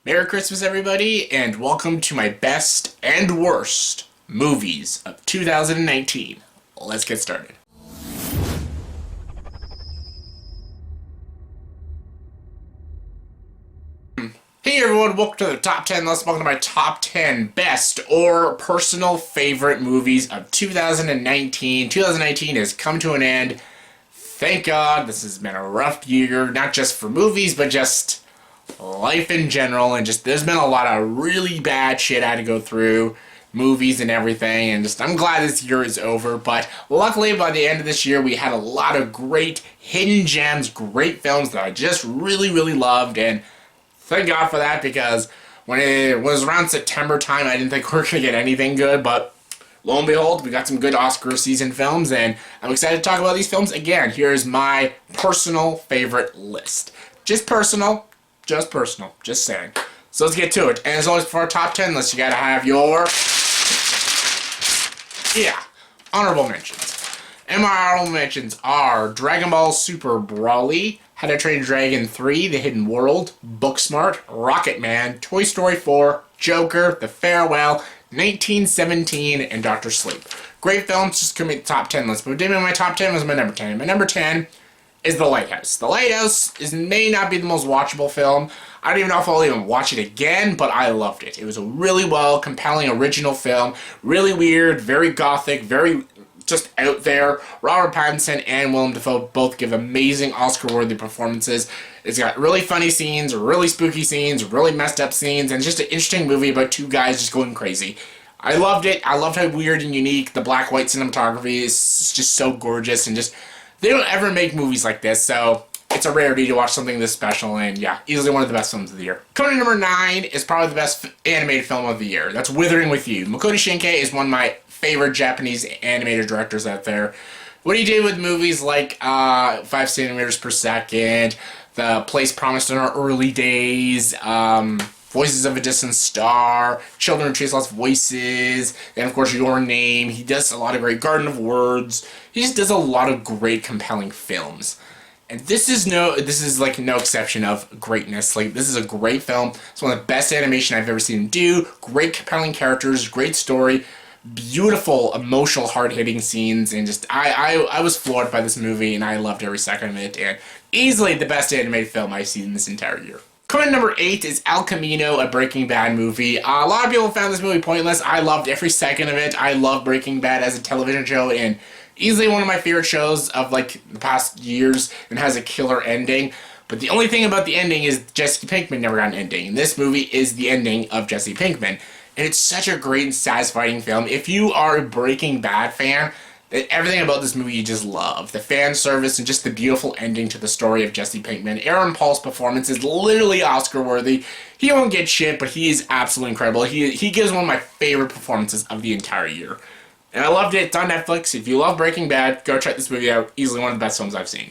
Merry Christmas, everybody, and welcome to my best and worst movies of 2019. Let's get started. Hey everyone, welcome to the top 10 list. Welcome to my top 10 best or personal favorite movies of 2019. 2019 has come to an end. Thank God. This has been a rough year, not just for movies, but just life in general, and just there's been a lot of really bad shit I had to go through, movies and everything, and just I'm glad this year is over. But luckily by the end of this year we had a lot of great hidden gems, great films that I just really loved, and thank God for that, because when it was around September time I didn't think we were going to get anything good, but lo and behold, we got some good Oscar season films, and I'm excited to talk about these films. Again, here's my personal favorite list. Just personal, just saying. So let's get to it. And as always, for our top 10 list, you gotta have your, honorable mentions. And my honorable mentions are Dragon Ball Super Broly, How to Train Your Dragon 3, The Hidden World, Booksmart, Rocketman, Toy Story 4, Joker, The Farewell, 1917, and Dr. Sleep. Great films, just couldn't make the top 10 list. But what did make my top 10 was my number 10. My number 10 is The Lighthouse. The Lighthouse may not be the most watchable film. I don't even know if I'll even watch it again, but I loved it. It was a really compelling, original film. Really weird, very gothic, very just out there. Robert Pattinson and Willem Dafoe both give amazing Oscar-worthy performances. It's got really funny scenes, really spooky scenes, really messed up scenes, and just an interesting movie about two guys just going crazy. I loved it. I loved how weird and unique the black-white cinematography is. Just so gorgeous, and just they don't ever make movies like this, so it's a rarity to watch something this special, and yeah, easily one of the best films of the year. Coming in number 9 is probably the best animated film of the year. That's Withering With You. Makoto Shinkai is one of my favorite Japanese animated directors out there. What he did with movies like 5 centimeters per second, The Place Promised in Our Early Days, Voices of a Distant Star, Children of Chase Lost Voices, and of course Your Name. He does a lot of great Garden of Words. He just does a lot of great, compelling films. And this is like no exception of greatness. Like, this is a great film. It's one of the best animation I've ever seen him do. Great, compelling characters, great story, beautiful, emotional, hard-hitting scenes, and just I was floored by this movie, and I loved every second of it. And easily the best animated film I've seen this entire year. Coming in number 8 is El Camino, a Breaking Bad movie. A lot of people found this movie pointless. I loved every second of it. I love Breaking Bad as a television show, and easily one of my favorite shows of like the past years, and has a killer ending. But the only thing about the ending is Jesse Pinkman never got an ending. And this movie is the ending of Jesse Pinkman. And it's such a great and satisfying film. If you are a Breaking Bad fan, everything about this movie you just love. The fan service and just the beautiful ending to the story of Jesse Pinkman. Aaron Paul's performance is literally Oscar-worthy. He won't get shit, but he is absolutely incredible. He gives one of my favorite performances of the entire year. And I loved it. It's on Netflix. If you love Breaking Bad, go check this movie out. Easily one of the best films I've seen.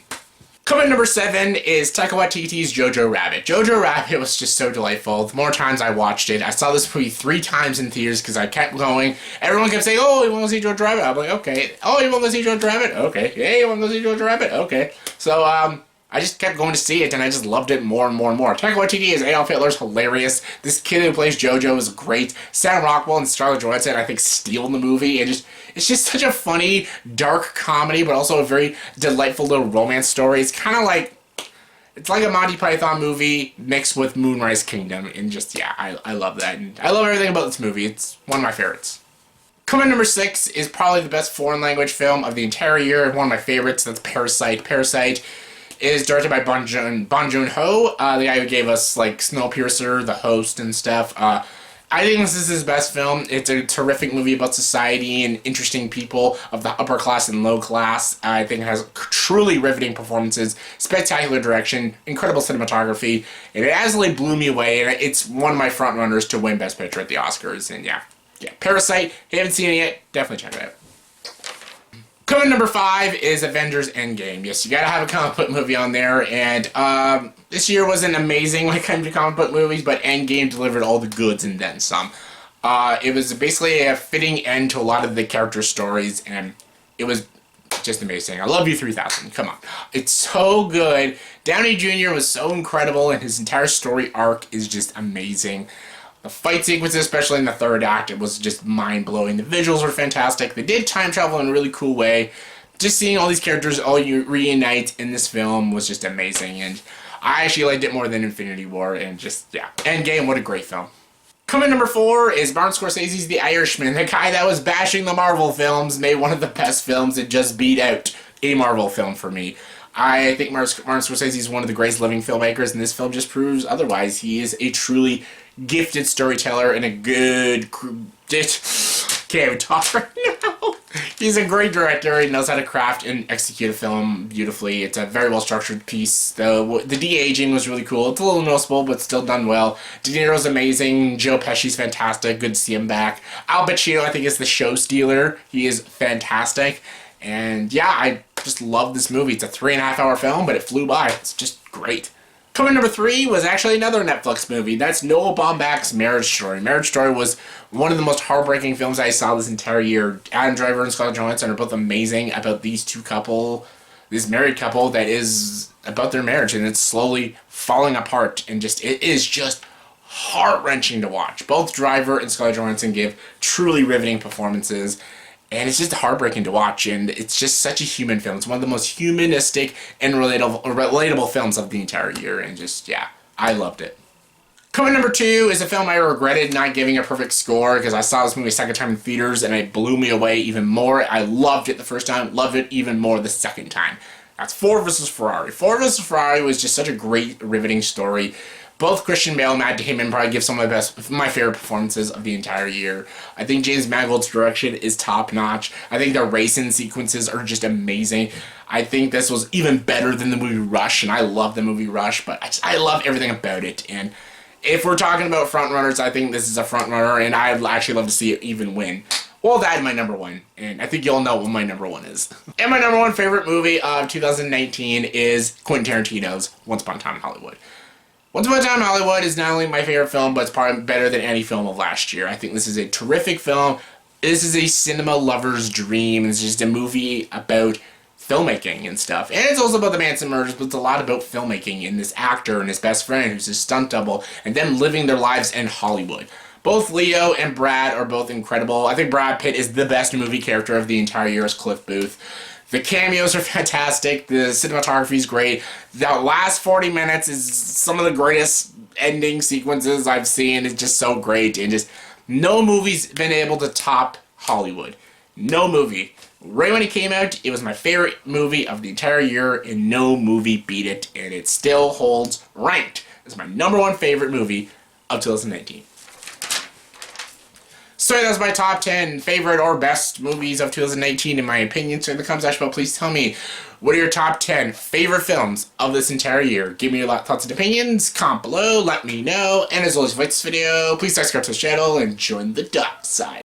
Coming in number 7 is Taika Waititi's Jojo Rabbit. Jojo Rabbit was just so delightful. The more times I watched it, I saw this movie 3 times in theaters because I kept going. Everyone kept saying, "Oh, you want to see Jojo Rabbit?" I'm like, "Okay." "Oh, you want to see Jojo Rabbit?" "Okay." "Hey, you want to see Jojo Rabbit?" "Okay." So, I just kept going to see it, and I just loved it more and more and more. Taika Waititi as Adolf Hitler's hilarious. This kid who plays Jojo is great. Sam Rockwell and Scarlett Johansson, I think, steal the movie. And it's just such a funny, dark comedy, but also a very delightful little romance story. It's kind of like, it's like a Monty Python movie mixed with Moonrise Kingdom. And just, yeah, I love that. And I love everything about this movie. It's one of my favorites. Coming in number 6 is probably the best foreign language film of the entire year. One of my favorites. That's Parasite. Parasite is directed by Bong Joon-ho, the guy who gave us like Snowpiercer, The Host, and stuff. I think this is his best film. It's a terrific movie about society and interesting people of the upper class and low class. I think it has truly riveting performances, spectacular direction, incredible cinematography, and it absolutely blew me away. And it's one of my front runners to win Best Picture at the Oscars. And yeah, Parasite. If you haven't seen it yet, definitely check it out. Coming number 5 is Avengers Endgame. Yes, you gotta have a comic book movie on there, and this year wasn't amazing when it came to comic book movies, but Endgame delivered all the goods and then some. It was basically a fitting end to a lot of the character stories, and it was just amazing. I love you 3000. Come on. It's so good. Downey Jr. was so incredible, and his entire story arc is just amazing. The fight sequences, especially in the third act, it was just mind-blowing. The visuals were fantastic. They did time travel in a really cool way. Just seeing all these characters all reunite in this film was just amazing, and I actually liked it more than Infinity War, and just, yeah. Endgame, what a great film. Coming number 4 is Martin Scorsese's The Irishman. The guy that was bashing the Marvel films made one of the best films and just beat out a Marvel film for me. I think Martin Scorsese is one of the greatest living filmmakers, and this film just proves otherwise. He is a truly gifted storyteller and a good... Can't even talk right now. He's a great director. He knows how to craft and execute a film beautifully. It's a very well structured piece. The de-aging was really cool. It's a little noticeable, but still done well. De Niro's amazing. Joe Pesci's fantastic. Good to see him back. Al Pacino, I think, is the show stealer. He is fantastic. And yeah, I just love this movie. It's a 3.5-hour film, but it flew by. It's just great. Coming number 3 was actually another Netflix movie. That's Noah Baumbach's Marriage Story. Marriage Story was one of the most heartbreaking films I saw this entire year. Adam Driver and Scarlett Johansson are both amazing about these this married couple that is about their marriage, and it's slowly falling apart, and it is just heart-wrenching to watch. Both Driver and Scarlett Johansson give truly riveting performances, and it's just heartbreaking to watch, and it's just such a human film. It's one of the most humanistic and relatable films of the entire year, and just, yeah, I loved it. Coming number 2 is a film I regretted not giving a perfect score, because I saw this movie a second time in theaters, and it blew me away even more. I loved it the first time, loved it even more the second time. That's Ford vs. Ferrari. Ford vs. Ferrari was just such a great, riveting story. Both Christian Bale and Matt Damon probably give some of my favorite performances of the entire year. I think James Mangold's direction is top-notch. I think the racing sequences are just amazing. I think this was even better than the movie Rush, and I love the movie Rush, but I love everything about it. And if we're talking about frontrunners, I think this is a frontrunner, and I'd actually love to see it even win. Well, that's my number 1, and I think you'll know what my number 1 is. And my number 1 favorite movie of 2019 is Quentin Tarantino's Once Upon a Time in Hollywood. Once Upon a Time in Hollywood is not only my favorite film, but it's probably better than any film of last year. I think this is a terrific film. This is a cinema lover's dream. It's just a movie about filmmaking and stuff. And it's also about the Manson murders, but it's a lot about filmmaking and this actor and his best friend who's his stunt double and them living their lives in Hollywood. Both Leo and Brad are both incredible. I think Brad Pitt is the best movie character of the entire year as Cliff Booth. The cameos are fantastic. The cinematography is great. The last 40 minutes is some of the greatest ending sequences I've seen. It's just so great. And just no movie's been able to top Hollywood. No movie. Right when it came out, it was my favorite movie of the entire year, and no movie beat it. And it still holds ranked as my number 1 favorite movie of 2019. So that's my top 10 favorite or best movies of 2019 in my opinion. So in the comment section below, please tell me, what are your top 10 favorite films of this entire year? Give me your thoughts and opinions, comment below, let me know. And as always, if you like this video, please subscribe to the channel and join the dark side.